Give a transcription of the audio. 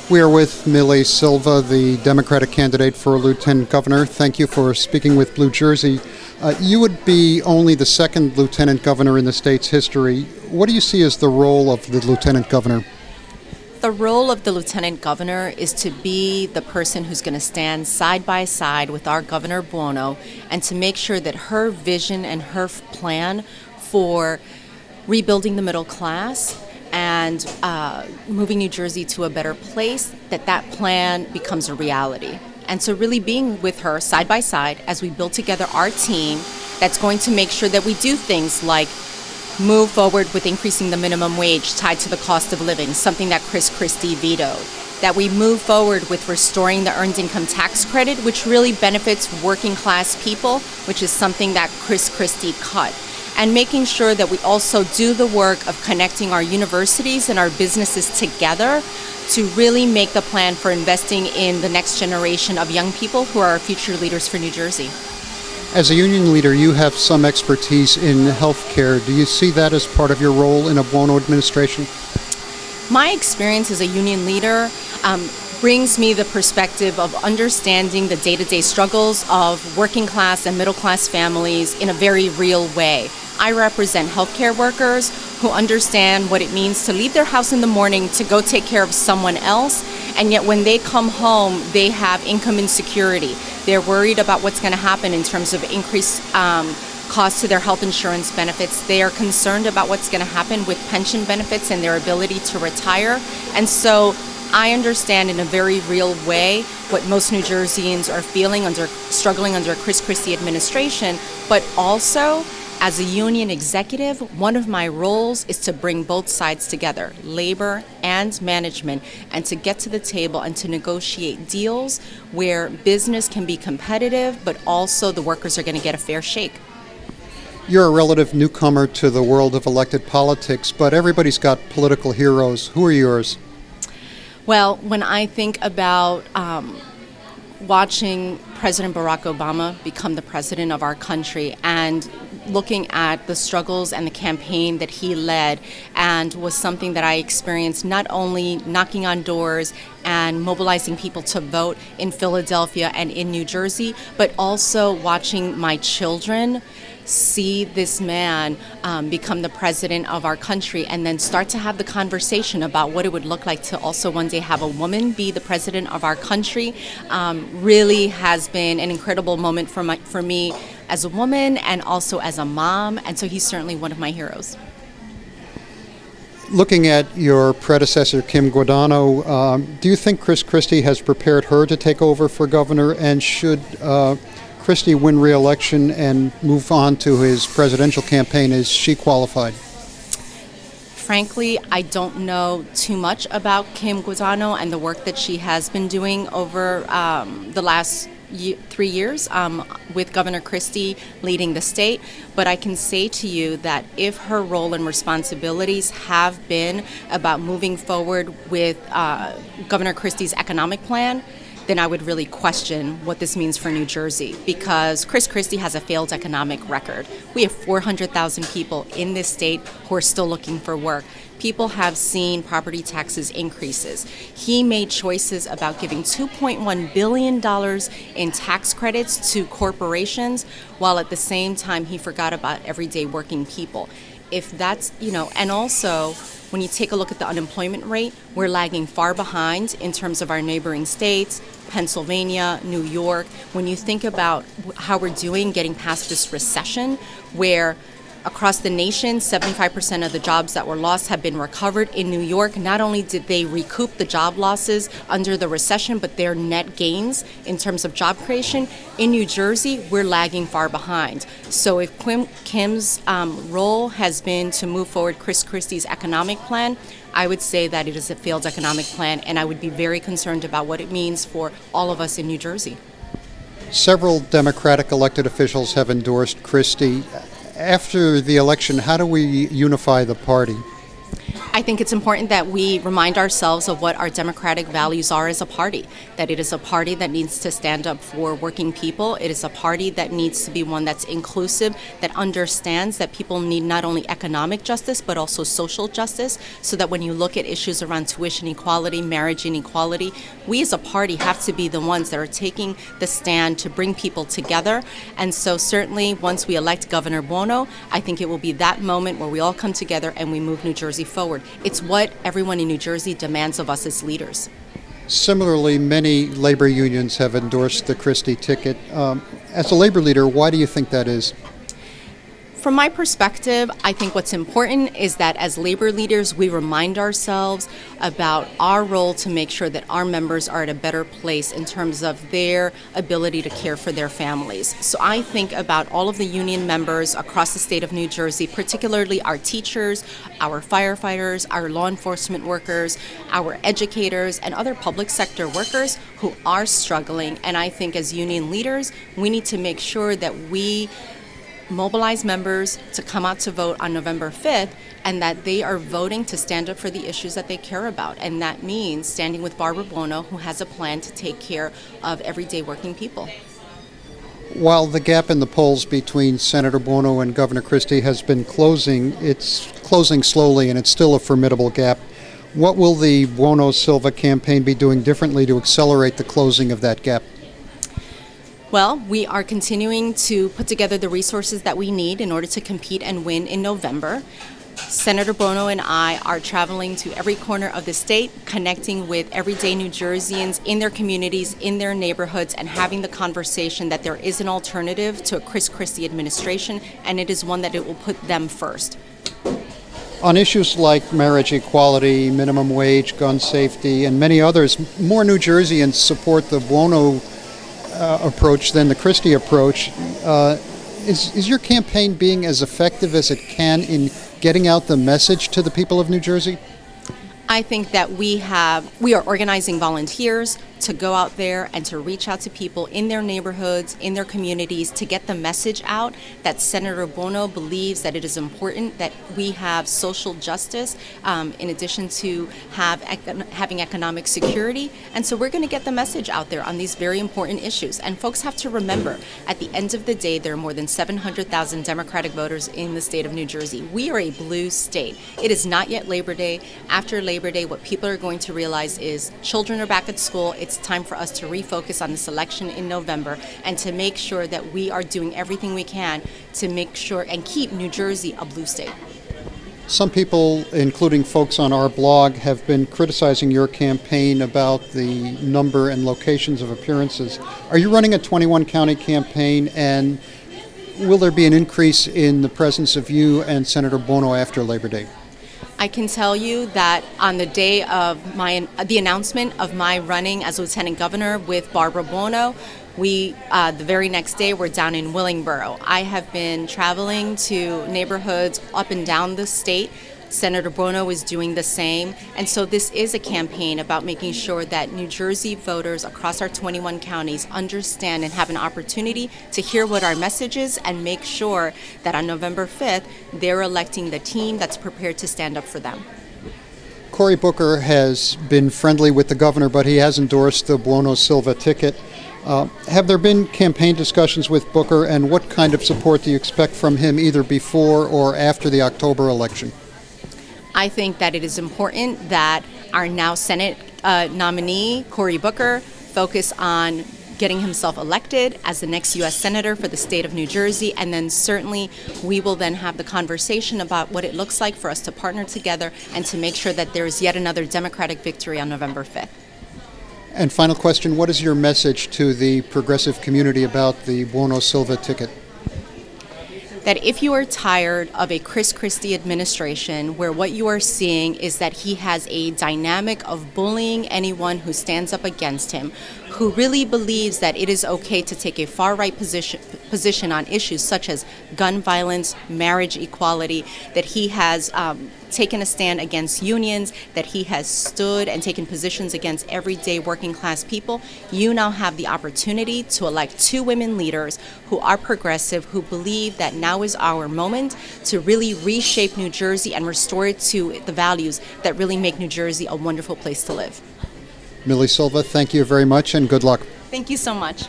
We are with Millie Silva, the Democratic candidate for Lieutenant Governor. Thank you for speaking with Blue Jersey. You would be only the second Lieutenant Governor in the state's history. What do you see as the role of the Lieutenant Governor? The role of the Lieutenant Governor is to be the person who's going to stand side by side with our Governor Buono and to make sure that her vision and her plan for rebuilding the middle class and moving New Jersey to a better place, that plan becomes a reality. And so really being with her side by side as we build together our team that's going to make sure that we do things like move forward with increasing the minimum wage tied to the cost of living, something that Chris Christie vetoed. That we move forward with restoring the earned income tax credit, which really benefits working class people, which is something that Chris Christie cut. And making sure that we also do the work of connecting our universities and our businesses together to really make the plan for investing in the next generation of young people who are our future leaders for New Jersey. As a union leader, you have some expertise in healthcare. Do you see that as part of your role in a Buono administration? My experience as a union leader brings me the perspective of understanding the day-to-day struggles of working class and middle class families in a very real way. I represent healthcare workers who understand what it means to leave their house in the morning to go take care of someone else, and yet when they come home, they have income insecurity. They're worried about what's going to happen in terms of increased costs to their health insurance benefits. They are concerned about what's going to happen with pension benefits and their ability to retire. And so I understand in a very real way what most New Jerseyans are feeling struggling under a Chris Christie administration, but also as a union executive, one of my roles is to bring both sides together, labor and management, and to get to the table and to negotiate deals where business can be competitive, but also the workers are going to get a fair shake. You're a relative newcomer to the world of elected politics, but everybody's got political heroes. Who are yours? Well, when I think about watching President Barack Obama become the president of our country and looking at the struggles and the campaign that he led and was something that I experienced not only knocking on doors and mobilizing people to vote in Philadelphia and in New Jersey, but also watching my children see this man become the president of our country and then start to have the conversation about what it would look like to also one day have a woman be the president of our country really has been an incredible moment for me as a woman and also as a mom, and so he's certainly one of my heroes. Looking at your predecessor, Kim Guadagno, do you think Chris Christie has prepared her to take over for governor, and should Christie win re-election and move on to his presidential campaign, is she qualified? Frankly, I don't know too much about Kim Guadagno and the work that she has been doing over the last 3 years with Governor Christie leading the state, but I can say to you that if her role and responsibilities have been about moving forward with Governor Christie's economic plan, then I would really question what this means for New Jersey, because Chris Christie has a failed economic record. We have 400,000 people in this state who are still looking for work. People have seen property taxes increases. He made choices about giving $2.1 billion in tax credits to corporations, while at the same time he forgot about everyday working people. If that's, and also when you take a look at the unemployment rate, we're lagging far behind in terms of our neighboring states, Pennsylvania, New York. When you think about how we're doing getting past this recession, where across the nation, 75% of the jobs that were lost have been recovered. In New York, not only did they recoup the job losses under the recession, but their net gains in terms of job creation. In New Jersey, we're lagging far behind. So if Kim's role has been to move forward Chris Christie's economic plan, I would say that it is a failed economic plan, and I would be very concerned about what it means for all of us in New Jersey. Several Democratic elected officials have endorsed Christie. After the election, how do we unify the party? I I think it's important that we remind ourselves of what our democratic values are as a party, that it is a party that needs to stand up for working people. It is a party that needs to be one that's inclusive, that understands that people need not only economic justice, but also social justice, so that when you look at issues around tuition equality, marriage inequality, we as a party have to be the ones that are taking the stand to bring people together. And so certainly once we elect Governor Buono, I think it will be that moment where we all come together and we move New Jersey forward. It's what everyone in New Jersey demands of us as leaders. Similarly, many labor unions have endorsed the Christie ticket. As a labor leader, why do you think that is? From my perspective, I think what's important is that as labor leaders, we remind ourselves about our role to make sure that our members are at a better place in terms of their ability to care for their families. So I think about all of the union members across the state of New Jersey, particularly our teachers, our firefighters, our law enforcement workers, our educators, and other public sector workers who are struggling. And I think as union leaders, we need to make sure that we mobilize members to come out to vote on November 5th, and that they are voting to stand up for the issues that they care about. And that means standing with Barbara Buono, who has a plan to take care of everyday working people. While the gap in the polls between Senator Buono and Governor Christie has been closing, it's closing slowly, and it's still a formidable gap. What will the Buono-Silva campaign be doing differently to accelerate the closing of that gap? Well, we are continuing to put together the resources that we need in order to compete and win in November. Senator Buono and I are traveling to every corner of the state, connecting with everyday New Jerseyans in their communities, in their neighborhoods, and having the conversation that there is an alternative to a Chris Christie administration, and it is one that it will put them first. On issues like marriage equality, minimum wage, gun safety, and many others, more New Jerseyans support the Buono approach than the Christie approach. Is your campaign being as effective as it can in getting out the message to the people of New Jersey? I think that we are organizing volunteers to go out there and to reach out to people in their neighborhoods, in their communities, to get the message out that Senator Buono believes that it is important that we have social justice in addition to having economic security. And so we're going to get the message out there on these very important issues. And folks have to remember, at the end of the day, there are more than 700,000 Democratic voters in the state of New Jersey. We are a blue state. It is not yet Labor Day. After Labor Day, what people are going to realize is children are back at school. It's time for us to refocus on this election in November and to make sure that we are doing everything we can to make sure and keep New Jersey a blue state. Some people, including folks on our blog, have been criticizing your campaign about the number and locations of appearances. Are you running a 21-county campaign, and will there be an increase in the presence of you and Senator Buono after Labor Day? I can tell you that on the day of the announcement of my running as Lieutenant Governor with Barbara Buono, the very next day we're down in Willingboro. I have been traveling to neighborhoods up and down the state. Senator Buono is doing the same. And so this is a campaign about making sure that New Jersey voters across our 21 counties understand and have an opportunity to hear what our message is and make sure that on November 5th, they're electing the team that's prepared to stand up for them. Cory Booker has been friendly with the governor, but he has endorsed the Buono-Silva ticket. Have there been campaign discussions with Booker, and what kind of support do you expect from him either before or after the October election? I think that it is important that our now Senate nominee, Cory Booker, focus on getting himself elected as the next U.S. Senator for the state of New Jersey, and then certainly we will then have the conversation about what it looks like for us to partner together and to make sure that there is yet another Democratic victory on November 5th. And final question, what is your message to the progressive community about the Buono-Silva ticket? That if you are tired of a Chris Christie administration where what you are seeing is that he has a dynamic of bullying anyone who stands up against him, who really believes that it is okay to take a far-right position on issues such as gun violence, marriage equality, that he has taken a stand against unions, that he has stood and taken positions against everyday working class people. You now have the opportunity to elect two women leaders who are progressive, who believe that now is our moment to really reshape New Jersey and restore it to the values that really make New Jersey a wonderful place to live. Millie Silva, thank you very much and good luck. Thank you so much.